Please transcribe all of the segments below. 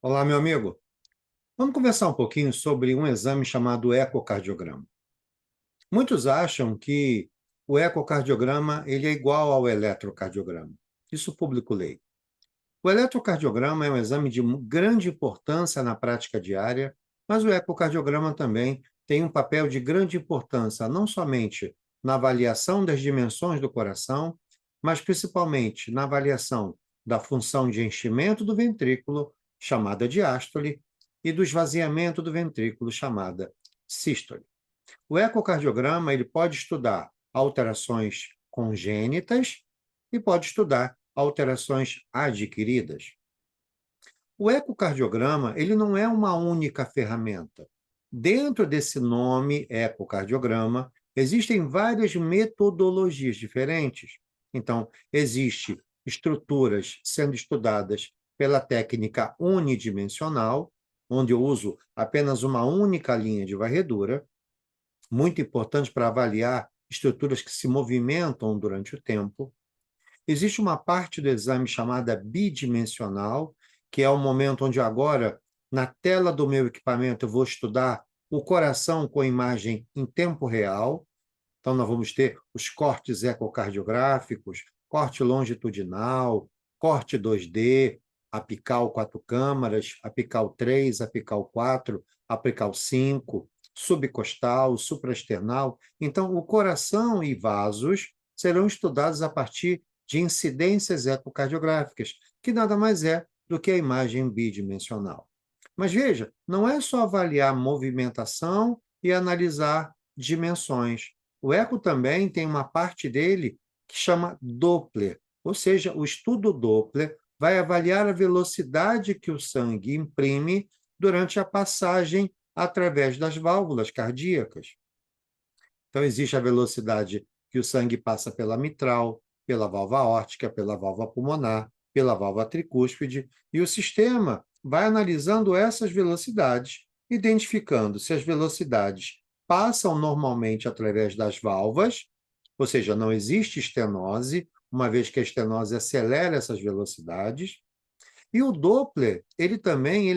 Olá, meu amigo. Vamos conversar um pouquinho sobre um exame chamado ecocardiograma. Muitos acham que o ecocardiograma ele é igual ao eletrocardiograma. Isso o público leigo. O eletrocardiograma é um exame de grande importância na prática diária, mas o ecocardiograma também tem um papel de grande importância, não somente na avaliação das dimensões do coração, mas principalmente na avaliação da função de enchimento do ventrículo, chamada diástole, e do esvaziamento do ventrículo, chamada sístole. O ecocardiograma ele pode estudar alterações congênitas e pode estudar alterações adquiridas. O ecocardiograma ele não é uma única ferramenta. Dentro desse nome, ecocardiograma, existem várias metodologias diferentes. Então, existem estruturas sendo estudadas pela técnica unidimensional, onde eu uso apenas uma única linha de varredura, muito importante para avaliar estruturas que se movimentam durante o tempo. Existe uma parte do exame chamada bidimensional, que é o momento onde agora, na tela do meu equipamento, eu vou estudar o coração com imagem em tempo real. Então, nós vamos ter os cortes ecocardiográficos, corte longitudinal, corte 2D, apical 4 câmaras, apical 3, apical 4, apical 5, subcostal, supraesternal. Então, o coração e vasos serão estudados a partir de incidências ecocardiográficas, que nada mais é do que a imagem bidimensional. Mas veja, não é só avaliar movimentação e analisar dimensões. O eco também tem uma parte dele que chama Doppler, ou seja, o estudo Doppler vai avaliar a velocidade que o sangue imprime durante a passagem através das válvulas cardíacas. Então, existe a velocidade que o sangue passa pela mitral, pela válvula aórtica, pela válvula pulmonar, pela válvula tricúspide, e o sistema vai analisando essas velocidades, identificando se as velocidades passam normalmente através das válvulas, ou seja, não existe estenose, uma vez que a estenose acelera essas velocidades. E o Doppler, ele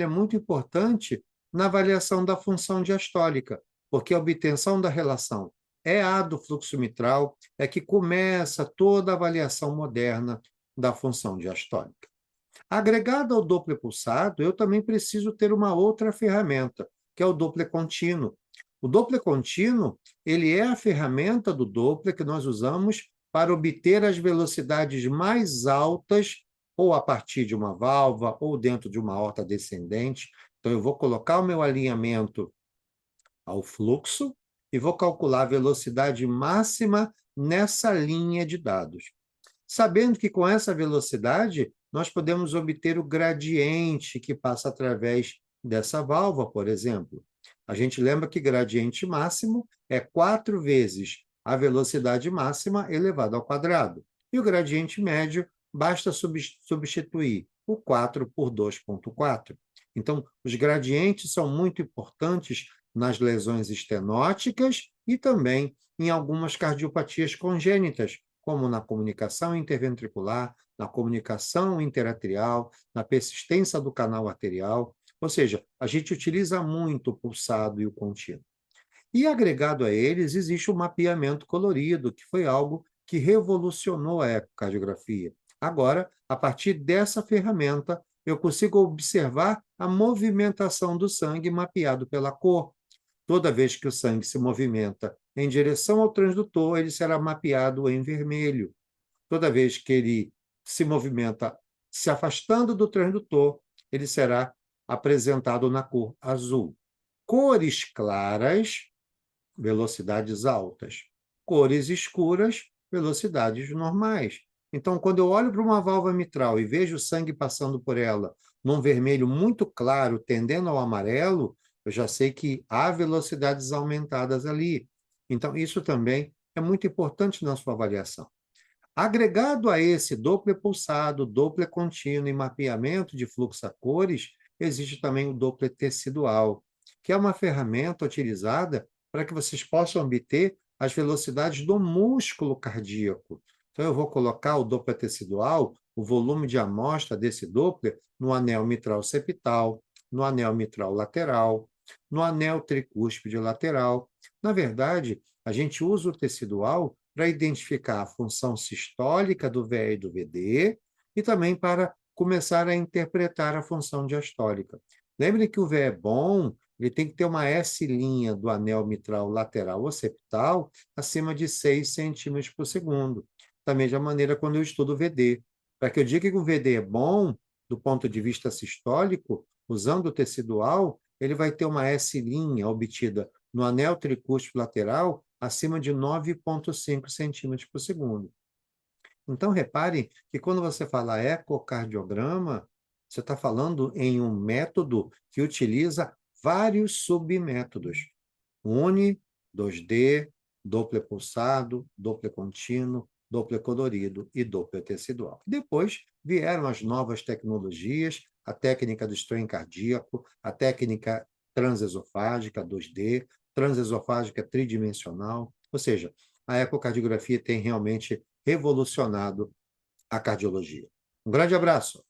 é muito importante na avaliação da função diastólica, porque a obtenção da relação EA do fluxo mitral é que começa toda a avaliação moderna da função diastólica. Agregado ao Doppler pulsado, eu também preciso ter uma outra ferramenta, que é o Doppler contínuo. O Doppler contínuo, ele é a ferramenta do Doppler que nós usamos para obter as velocidades mais altas, ou a partir de uma válvula, ou dentro de uma horta descendente. Então, eu vou colocar o meu alinhamento ao fluxo e vou calcular a velocidade máxima nessa linha de dados. Sabendo que com essa velocidade nós podemos obter o gradiente que passa através dessa válvula, por exemplo. A gente lembra que gradiente máximo é 4 vezes a velocidade máxima elevada ao quadrado. E o gradiente médio basta substituir o 4 por 2,4. Então, os gradientes são muito importantes nas lesões estenóticas e também em algumas cardiopatias congênitas, como na comunicação interventricular, na comunicação interatrial, na persistência do canal arterial. Ou seja, a gente utiliza muito o pulsado e o contínuo. E agregado a eles, existe o mapeamento colorido, que foi algo que revolucionou a ecocardiografia. Agora, a partir dessa ferramenta, eu consigo observar a movimentação do sangue mapeado pela cor. Toda vez que o sangue se movimenta em direção ao transdutor, ele será mapeado em vermelho. Toda vez que ele se movimenta se afastando do transdutor, ele será apresentado na cor azul. Cores claras, velocidades altas. Cores escuras, velocidades normais. Então, quando eu olho para uma válvula mitral e vejo o sangue passando por ela num vermelho muito claro, tendendo ao amarelo, eu já sei que há velocidades aumentadas ali. Então, isso também é muito importante na sua avaliação. Agregado a esse Doppler pulsado, Doppler contínuo e mapeamento de fluxo a cores, existe também o Doppler tecidual, que é uma ferramenta utilizada para que vocês possam obter as velocidades do músculo cardíaco. Então, eu vou colocar o Doppler tecidual o volume de amostra desse Doppler no anel mitral septal, no anel mitral lateral, no anel tricúspide lateral. Na verdade, a gente usa o tecidual para identificar a função sistólica do VE e do VD e também para começar a interpretar a função diastólica. Lembre que o VE bom, ele tem que ter uma S' do anel mitral lateral ou septal acima de 6 centímetros por segundo. Da mesma maneira, quando eu estudo o VD. Para que eu diga que o VD é bom, do ponto de vista sistólico, usando o tecidual, ele vai ter uma S' obtida no anel tricúspide lateral acima de 9,5 centímetros por segundo. Então, reparem que quando você fala ecocardiograma, você está falando em um método que utiliza vários submétodos. UNI, 2D, Doppler pulsado, Doppler contínuo, Doppler colorido e Doppler tecidual. Depois vieram as novas tecnologias, a técnica do strain cardíaco, a técnica transesofágica 2D, transesofágica tridimensional, ou seja, a ecocardiografia tem realmente revolucionado a cardiologia. Um grande abraço!